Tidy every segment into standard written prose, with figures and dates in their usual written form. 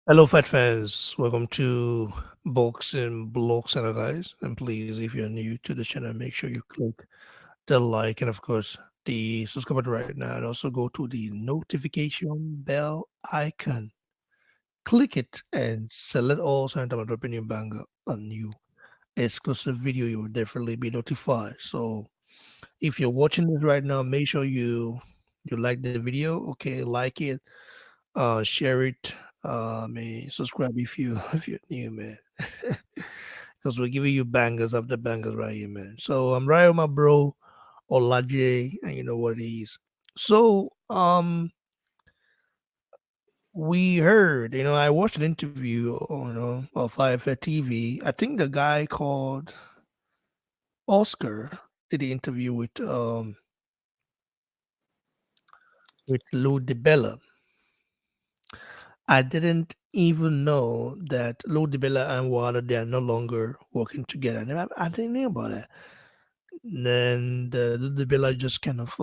Hello, Fat fans. Welcome to Books and Blocks and guys. And please, if you're new to the channel, make sure you click the like and, of course, the subscribe button right now. And also go to the notification bell icon. Click it and select all so anytime I drop a new banger, a new exclusive video, you will definitely be notified. So if you're watching this right now, make sure you like the video. Okay, like it, share it. Man, subscribe if you if you're new, man. Because we're giving you bangers after bangers right here, man. So I'm right with my bro Olaje, and you know what it is. So we heard, I watched an interview on of IFA TV. I think the guy called Oscar did the interview with Lou DiBella. I didn't even know that Lou DiBella and Wilder they are no longer working together. I didn't know about that. Then the DiBella just kind of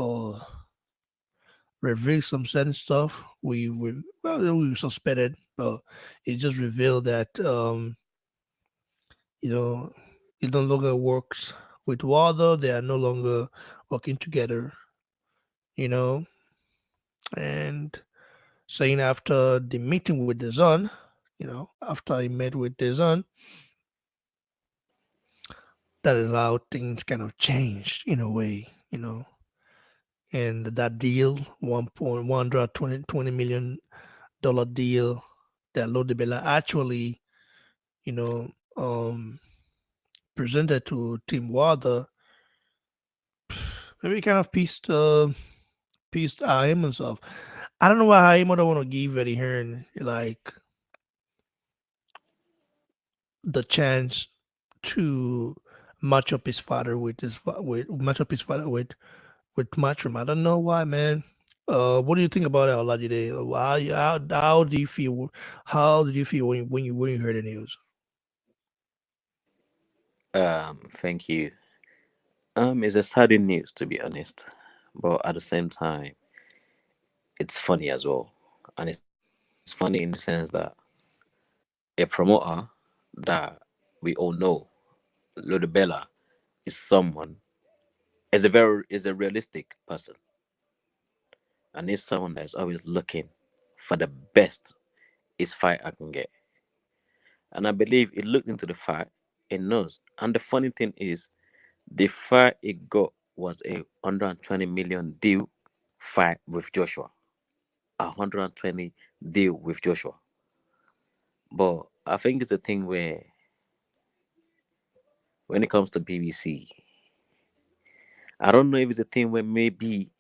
revealed some certain stuff we suspected, but it just revealed that you know it no longer works with Wilder. They are no longer working together. You know, and saying after the meeting with the Zon, after he met with the Zon, that is how things kind of changed in a way, and that deal, 120 million dollar deal that Lodebella actually, you know, um, presented to Tim Wilder, maybe kind of pieced him himself. I don't know why him don't want to give Eddie Hearn like the chance to match up his father with match up his father with Matchroom. I don't know why, man. What do you think about that, Olajide? How do you feel? How did you feel when you heard the news? Thank you. It's a sudden news to be honest, but at the same time, it's funny as well, and it's funny in the sense that a promoter that we all know, Lodebella, is someone is a realistic person, and is someone that is always looking for the best his fight I can get. And I believe he looked into the fight and knows. And the funny thing is, the fight he got was a 120 million deal fight with Joshua. 120 deal with Joshua. But I think it's a thing where when it comes to BBC, I don't know if it's a thing where maybe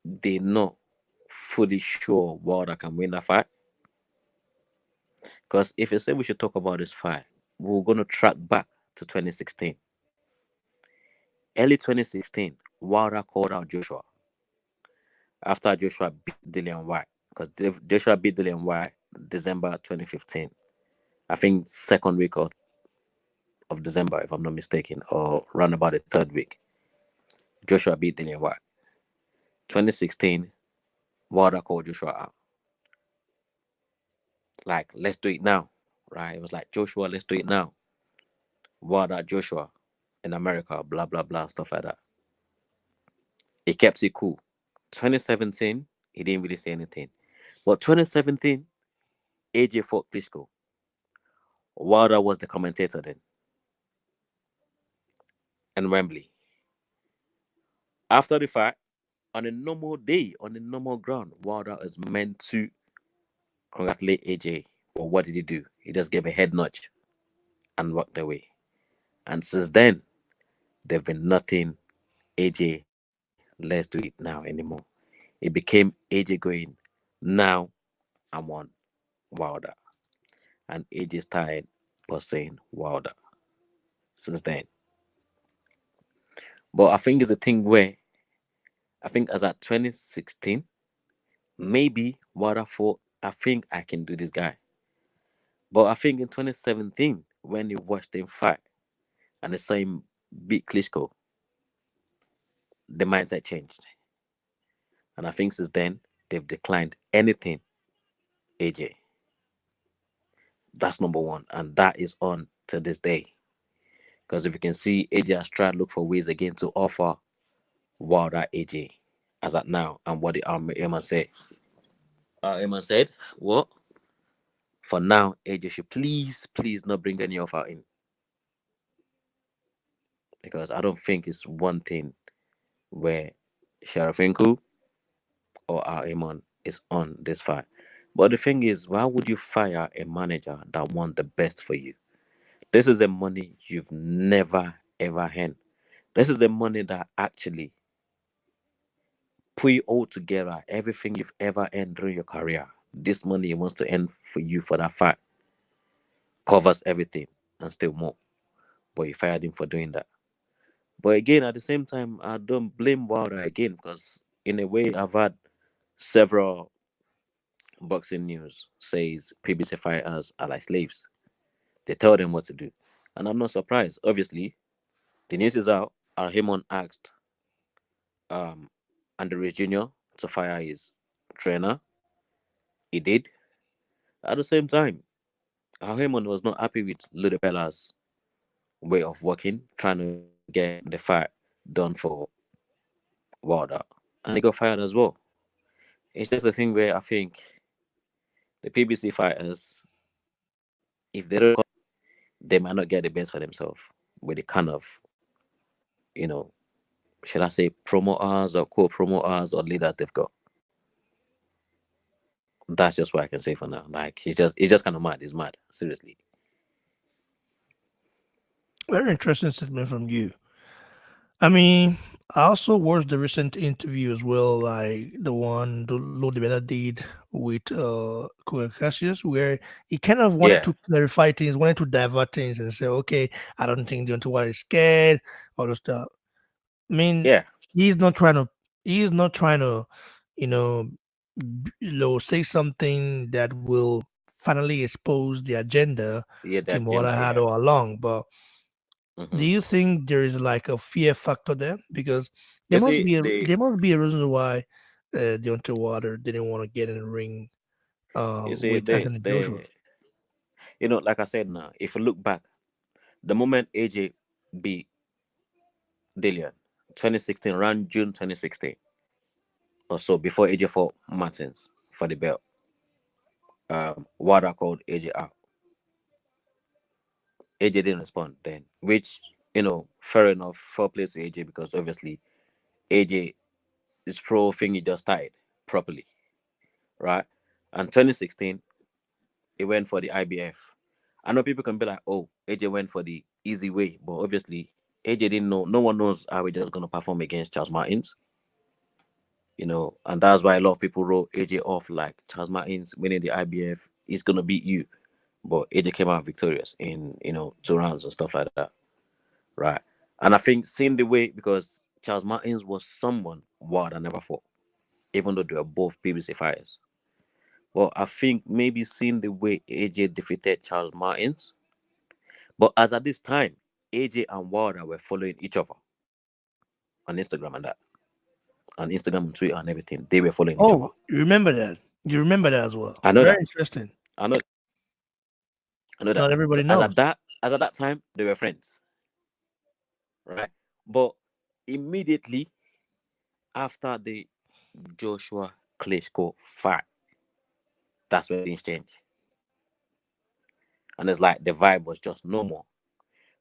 they're not fully sure Wilder can win that fight. Because if you say we should talk about this fight, we're gonna track back to 2016. Early 2016, Wilder called out Joshua after Joshua beat Dillian White. Because Joshua beat Dillian White December 2015. I think second week of December, if I'm not mistaken, or round about the third week. Joshua beat Dillian White. 2016, Wilder called Joshua out. Like, let's do it now. Right? It was like, Joshua, let's do it now. Wilder, Joshua in America, blah, blah, blah, stuff like that. He kept it cool. 2017, he didn't really say anything. But 2017, AJ fought Klitschko. Wilder was the commentator then, and Wembley. After the fight, on a normal day, on a normal ground, Wilder is meant to congratulate AJ. But what did he do? He just gave a head nudge and walked away. And since then, there've been nothing AJ, let's do it now anymore. It became AJ going, now I'm on Wilder. And AJ started pursuing Wilder since then. But I think it's a thing where I think as at 2016, maybe Wilder thought, I think I can do this guy. But I think in 2017, when you watched him fight and they saw him beat Klitschko, the mindset changed. And I think since then, they've declined anything AJ. That's number one, and that is on to this day. Because if you can see, AJ has tried to look for ways again to offer Wilder AJ as at now, and what the Airman said. Airman said, "What for now? AJ should please, please not bring any offer in because I don't think it's one thing where Sharafinku or our Airman is on this fight. But the thing is, why would you fire a manager that want the best for you? This is the money you've never ever earned. This is the money that actually put you all together, everything you've ever earned during your career. This money he wants to earn for you for that fight covers everything and still more. But you fired him for doing that. But again, at the same time, I don't blame Wilder again because in a way, I've had several boxing news says PBC fighters are like slaves. They tell them what to do, and I'm not surprised. Obviously, the news is out. Arhimon asked um Andrews Jr. to fire his trainer. He did. At the same time, Heyman was not happy with Ludebella's way of working, trying to get the fight done for Wilder, and he got fired as well. It's just a thing where I think the PBC fighters, if they don't, they might not get the best for themselves with the kind of, you know, should I say promoters or co-promoters or leaders they've got. That's just what I can say for now. Like it's just kind of mad. It's mad, seriously. Very interesting statement from you. I mean, I also watched the recent interview as well, like the one Lodebella did with Corey Cassius, where he kind of wanted Yeah, to clarify things, wanted to divert things and say, okay, I don't think Deontay Wilder is scared, all the stuff. I mean, yeah, he's not trying to, he's not trying to, you know, say something that will finally expose the agenda yeah. The Tim Wilder agenda, had yeah. all along. But Hmm. do you think there is like a fear factor there? Because You see, there must be a reason why Deontay Wilder didn't want to get in the ring you see, with Anthony Joshua. like I said now, if you look back, the moment AJ beat Dillian, 2016, around June 2016 or so, before AJ fought Martins for the belt, Wilder called AJ out. AJ didn't respond then, which, fair enough, fair play to AJ because obviously AJ is pro thing he just started properly, right? And 2016, he went for the IBF. I know people can be like, oh, AJ went for the easy way, but obviously AJ didn't know. No one knows how he's just gonna perform against Charles Martins, and that's why a lot of people wrote AJ off like Charles Martins winning the IBF is gonna beat you, but AJ came out victorious in 2 rounds and stuff like that, right? And I think seeing the way because Charles Martins was someone Wilder never fought, even though they were both PBC fighters. Well, I think maybe seeing the way AJ defeated Charles Martins. But as at this time, AJ and Wilder were following each other on Instagram and that, on Instagram and Twitter and everything. They were following each other. Oh, you remember that? You remember that as well? I know Very that. interesting. I know. I know that. Not So everybody knows. as at that time, they were friends, right? But immediately after the Joshua Klitschko fight, that's when things changed, and it's like the vibe was just no more.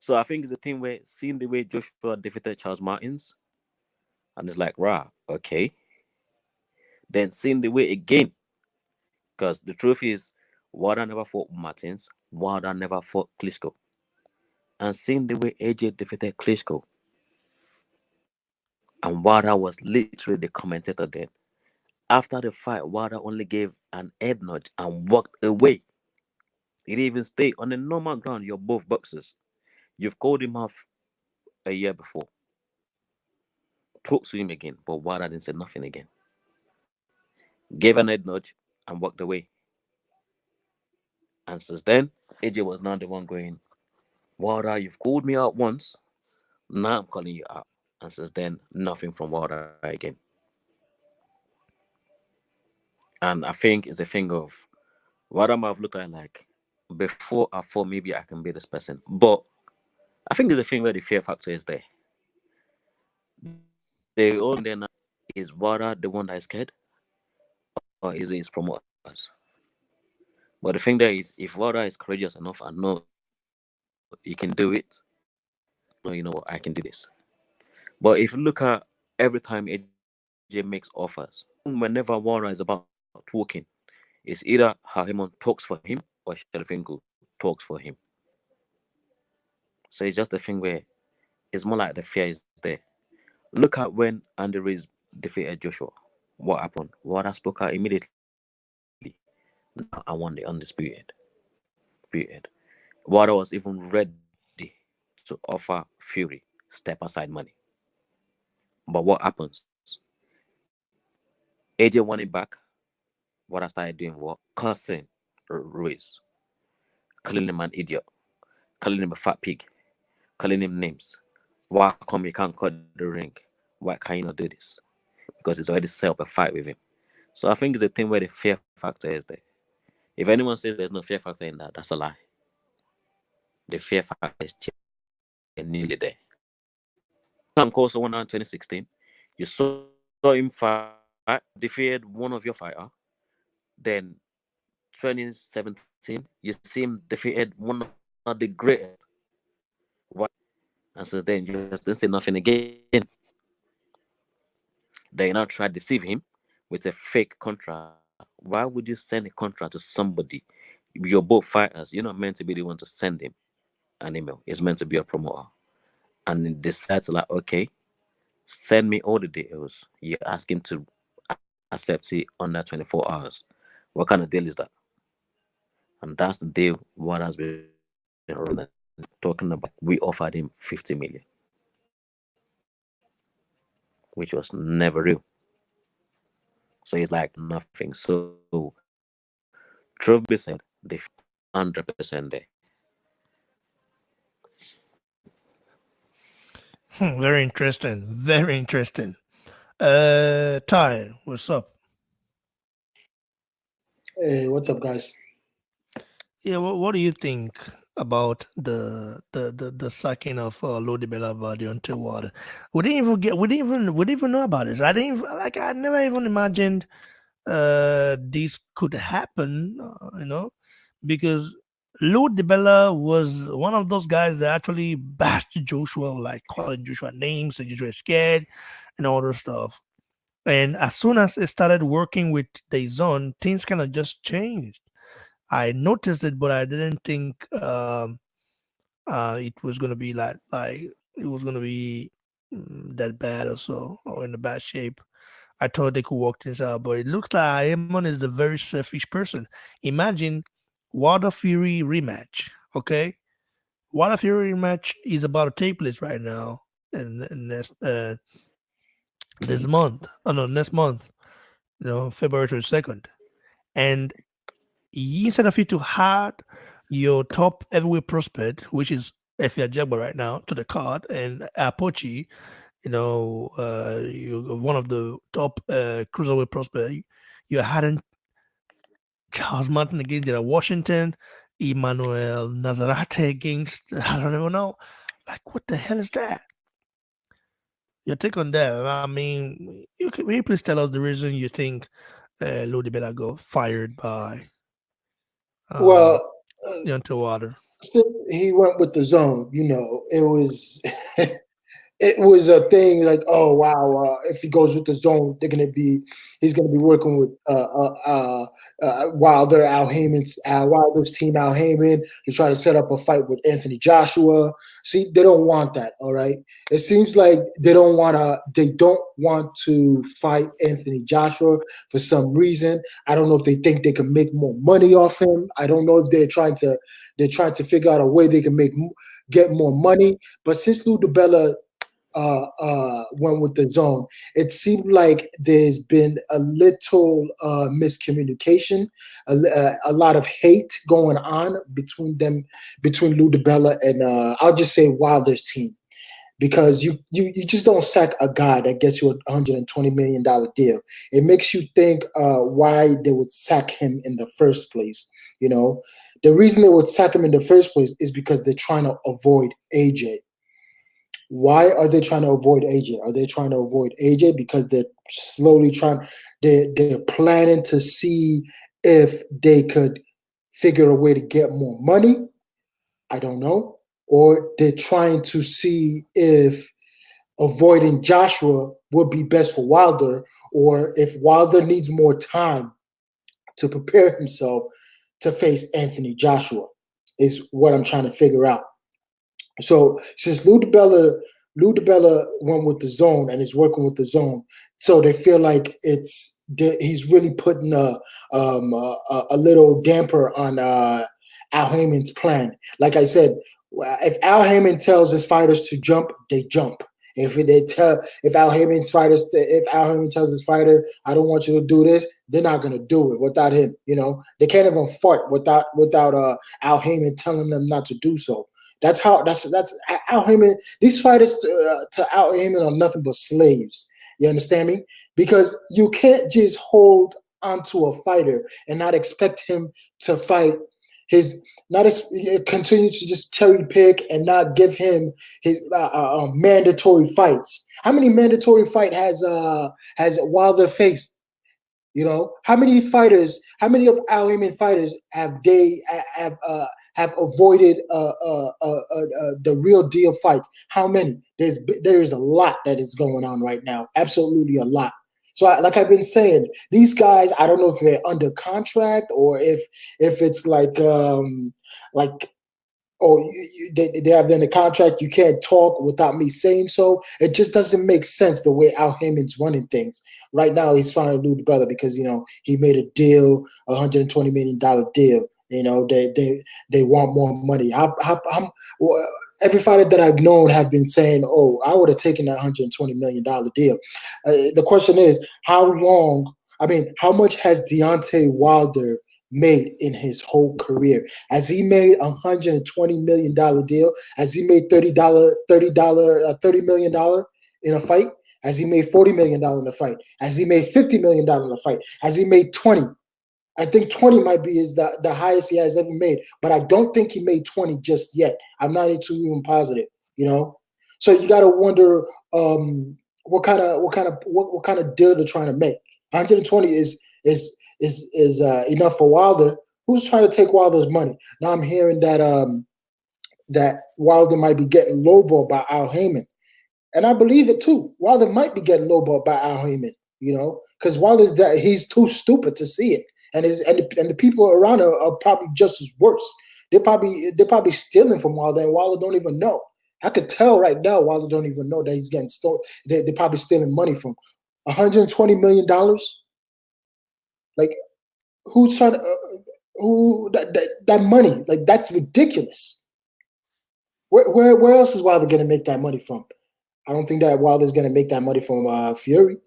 So I think it's a thing where seeing the way Joshua defeated Charles Martins, and it's like, rah, okay. Then seeing the way again, because the truth is, Wilder never fought Martins, Wilder never fought Klitschko. And seeing the way AJ defeated Klitschko, and Wilder was literally the commentator then. After the fight, Wilder only gave an head nudge and walked away. He didn't even stay on the normal ground. You're both boxers. You've called him off a year before. Talked to him again, but Wilder didn't say nothing again. Gave an head nudge and walked away. And since then, AJ was now the one going, Wilder, you've called me out once. Now I'm calling you out. And since then, nothing from Wilder again. And I think it's a thing of Wilder might have looked at it like, before I thought maybe I can be this person. But I think there's a thing where the fear factor is there. They all there now is Wara the one that is scared, or is it his promoters? But the thing there is, if Wara is courageous enough and know you can do it, no, you know what, I can do this. But if you look at every time AJ makes offers, even whenever Wara is about talking, it's either Hahimon talks for him or Shelfingu talks for him. So it's just the thing where it's more like the fear is there. Look at when Andre defeated Joshua. What happened? Wara spoke out immediately. Now I want the undisputed. Wara was even ready to offer Fury step aside money. But what happens? AJ won it back. Wara started doing what? Cursing Ruiz, calling him an idiot, calling him a fat pig, calling him names. Why come you can't cut the ring? Why can you not do this? Because he's already set up a fight with him. So I think it's a thing where the fear factor is there. If anyone says there's no fear factor in that, that's a lie. The fear factor is genuinely there. Sam Coulson won out in 2016. You saw him fight, defeated one of your fighter. Then 2017, you see him defeated one of the greatest. Why? And since then, you just didn't say nothing again. Then you now try to deceive him with a fake contract. Why would you send a contract to somebody? You're both fighters. You're not meant to be the one to send him an email. It's meant to be a promoter. And they decide to like, okay, send me all the details. You're asking to accept it under 24 hours. What kind of deal is that? And that's the deal what has been running talking about. We offered him 50 million, which was never real. So it's like nothing. So truth be said, the fear is 100% there. Very interesting. Very interesting. Ty, what's up? Hey, what's up, guys? Yeah, what do you think about the sacking of Lord DiBella by Deontay Wilder? We didn't even know about this. I didn't like I never even imagined this could happen. Because Lord DiBella was one of those guys that actually bashed Joshua, like calling Joshua names, and Joshua is scared, and all those stuff. And as soon as it started working with Dazn, things kind of just changed. I noticed it, but I didn't think it was gonna be like it was gonna be that bad or so, or in a bad shape. I thought they could work things out, but it looks like Amon is the very selfish person. Imagine Wilder Fury rematch. Okay, Wilder Fury rematch is about to take place right now, and this month. Oh no, next month. February 22nd. And instead of you to add your top heavyweight prospect, which is Efia Jagba right now, to the card, and Apochi, you're one of the top cruiserweight prospect. You're adding Charles Martin against Gerald Washington, Emmanuel Nazarate against I don't even know. Like, what the hell is that? Your take on that? I mean, can you please tell us the reason you think Lodi Bella got fired by um, Well, uh, Deontay Water? since he went with the zone, it was it was a thing like, oh wow, if he goes with the zone, he's gonna be working with Wilder, Al Heyman's Wilder's team, Al Heyman, to try to set up a fight with Anthony Joshua. See, they don't want that. All right, it seems like they don't want to fight Anthony Joshua for some reason. I don't know if they think they can make more money off him. I don't know if they're trying to figure out a way they can get more money. But since Lou DiBella went with the zone, it seemed like there's been a little miscommunication, a lot of hate going on between Lou DiBella and I'll just say Wilder's team. because you just don't sack a guy that gets you $120 million deal. It makes you think why they would sack him in the first place. You know, the reason they would sack him in the first place is because they're trying to avoid AJ. Why are they trying to avoid AJ? Are they trying to avoid AJ because they're slowly trying? They're planning to see if they could figure a way to get more money. I don't know. Or they're trying to see if avoiding Joshua would be best for Wilder, or if Wilder needs more time to prepare himself to face Anthony Joshua, is what I'm trying to figure out. So since Lou DiBella went with the zone and is working with the zone, so they feel like he's really putting a little damper on Al Heyman's plan. Like I said, if Al Heyman tells his fighters to jump, they jump. If Al Heyman tells his fighter, I don't want you to do this, they're not gonna do it without him. You know, they can't even fart without Al Heyman telling them not to do so. That's Al Heyman. These fighters to Al Heyman are nothing but slaves. You understand me? Because you can't just hold onto a fighter and not expect him to fight his not ex- continue to just cherry pick and not give him his mandatory fights. How many mandatory fight has Wilder faced? You know, how many fighters? How many of Al Heyman fighters have avoided the real deal fights? How many? There is a lot that is going on right now. Absolutely a lot. So, like I've been saying, these guys, I don't know if they're under contract or if it's like oh, they have in the contract you can't talk without me saying so. It just doesn't make sense the way Al Heyman's running things. Right now, he's firing Lou DiBella because he made a deal, $120 million deal. They want more money. Every fighter that I've known have been saying, "Oh, I would have taken that $120 million deal." The question is, how long? I mean, how much has Deontay Wilder made in his whole career? Has he made $120 million deal? Has he made $30 million in a fight? Has he made $40 million in a fight? Has he made $50 million in a fight? Has he made 20? I think 20 might be the highest he has ever made, but I don't think he made 20 just yet. I'm not too even positive, you know. So you got to wonder what kind of deal they're trying to make. 120 is enough for Wilder. Who's trying to take Wilder's money? Now I'm hearing that Wilder might be getting lowballed by Al Heyman, and I believe it too. Wilder might be getting lowballed by Al Heyman, because he's too stupid to see it, and the people around him are probably just as worse. They're probably stealing from Wilder, and Wilder don't even know. I could tell right now Wilder don't even know that he's getting stolen. They're probably stealing money from $120 million. Like, who's trying to who that money? Like, that's ridiculous. Where else is Wilder going to make that money from? I don't think that Wilder's going to make that money from Fury.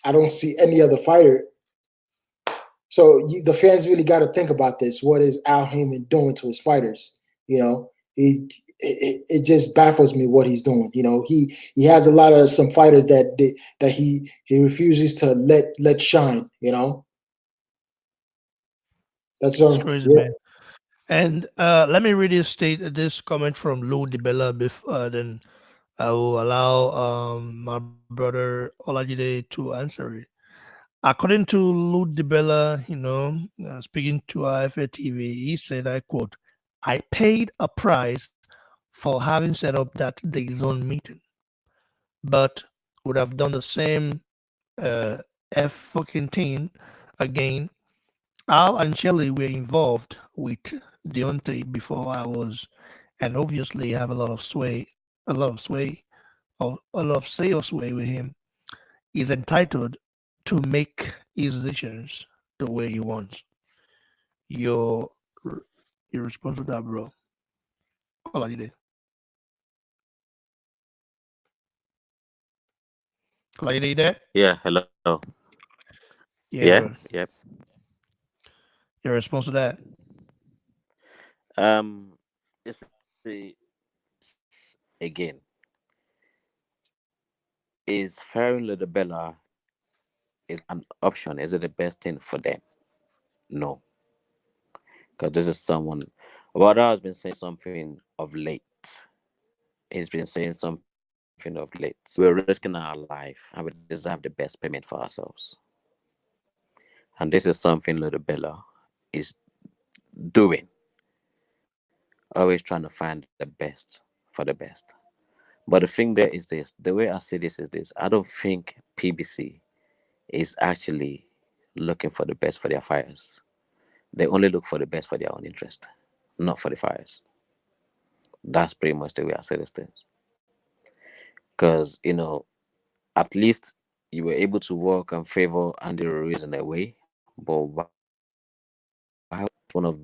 I don't see any other fighter. So the fans really got to think about this. What is Al Heyman doing to his fighters? It just baffles me what he's doing. He has a lot of some fighters that he refuses to let shine. That's It's crazy, yeah. man. And let me read this comment from Lou DiBella before then I will allow my brother Olajide to answer it. According to Lou DiBella, speaking to IFA TV, he said, I quote, I paid a price for having set up that Dazn meeting, but would have done the same uh, F fucking thing again. Al and Shelley were involved with Deontay before I was, and obviously have a lot of sway, or a lot of say or sway with him. He's entitled to make his decisions the way he wants. Your your response to that, bro? All I did. All I did there. Yeah, hello. Yeah, Yeah, bro. yep. Your response to that. Um, it's again. Is firing Little Bella is an option? Is it the best thing for them? No, because this is someone. Wada has been saying something of late. He's been saying something of late. We're risking our life and we deserve the best payment for ourselves. And this is something Little Bella is doing, always trying to find the best for the best. But the thing there is this, the way I see this is this: I don't think PBC is actually looking for the best for their fires. They only look for the best for their own interest, not for the fires. That's pretty much the way I say these things. Because, at least you were able to work and favor Andy Ruiz in a way, but why would one of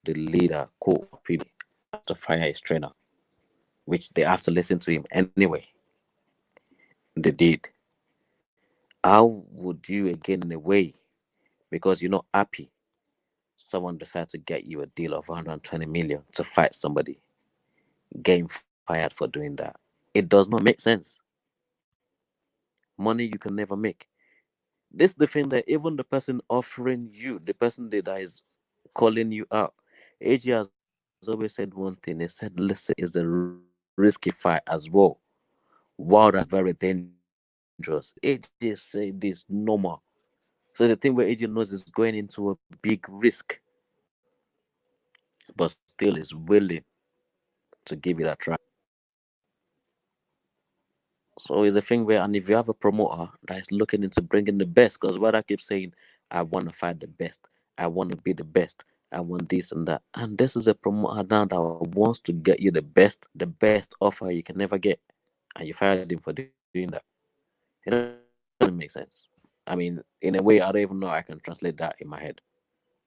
the leader, co of PB, have to fire his trainer, which they have to listen to him anyway? They did. How would you again in a way, because you're not happy, someone decides to get you a deal of 120 million to fight somebody, getting fired for doing that? It does not make sense. Money you can never make. This the thing that even the person offering you, the person that is calling you out, AG has always said one thing. He said, listen, it's a risky fight as well. Wow, that's very dangerous. AJ say this normal. So it's a thing where AJ knows is going into a big risk, but still is willing to give it a try. So it's a thing where, and if you have a promoter that is looking into bringing the best, because what I keep saying, I want to fight the best, I want to be the best, I want this and that, and this is a promoter now that wants to get you the best offer you can never get, and you fired him for doing that. It doesn't make sense. I mean, in a way, I don't even know I can translate that in my head.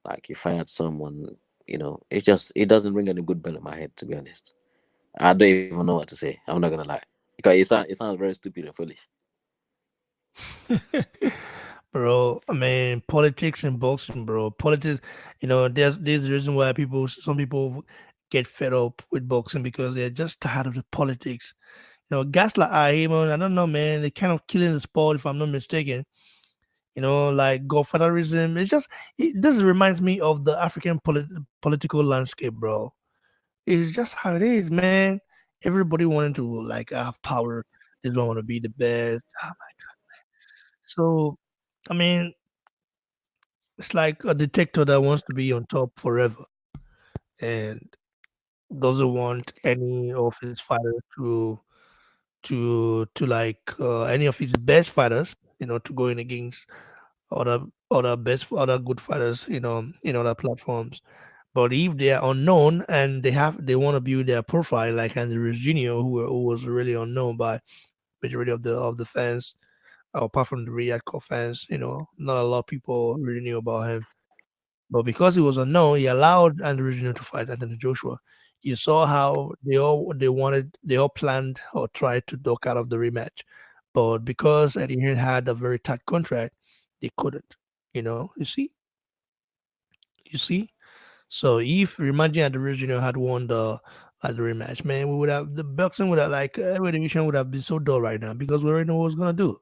Like you fired someone, it doesn't ring any good bell in my head, to be honest. I don't even know what to say. I'm not gonna lie. Because it sounds very stupid and foolish. Bro, I mean, politics and boxing, bro. Politics, there's the reason why some people get fed up with boxing because they're just tired of the politics. Guys like Ahimon, I don't know, man, they're kind of killing the sport, if I'm not mistaken. Like godfatherism. This reminds me of the African political landscape, bro. It's just how it is, man. Everybody wanting to like have power. They don't want to be the best. So, I mean, it's like a detector that wants to be on top forever and doesn't want any of his fighters to like any of his best fighters, to go in against other other good fighters, in other platforms. But if they are unknown and they want to build their profile, like Anthony Jr., who was really unknown by majority of the fans, apart from the Riyadh core fans, not a lot of people really knew about him. But because he was unknown, he allowed Anthony Jr. to fight Anthony Joshua. You saw how they all planned or tried to duck out of the rematch, but because Eddie Hearn had a very tight contract, they couldn't. You see. So if imagine Anthony Jr. had won the rematch, man, we would have the boxing would have like every division would have been so dull right now because we already know what was gonna do.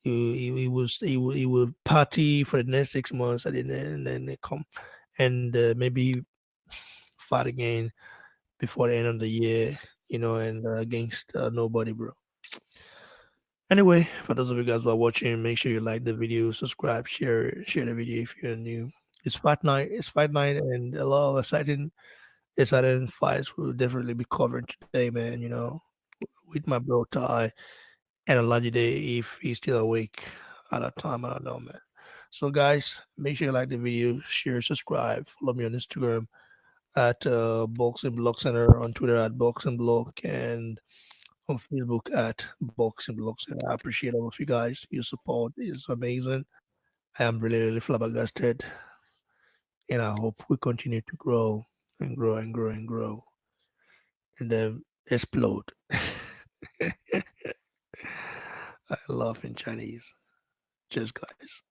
He would party for the next 6 months and then they come and maybe fight again before the end of the year, and against nobody, bro. Anyway, for those of you guys who are watching, make sure you like the video, subscribe, share the video if you're new. It's fight night. It's fight night, and a lot of exciting fights we'll definitely be covering today, man. With my bro Ty and Elijah Day if he's still awake at that time. I don't know, man. So, guys, make sure you like the video, share, subscribe, follow me on Instagram at Boxing Block Center, on Twitter at Boxing Block, and on Facebook at Boxing Block Center. I appreciate all of you guys. Your support is amazing. I am really, really flabbergasted, and I hope we continue to grow and grow and grow and grow and then explode. I love in Chinese. Cheers, guys.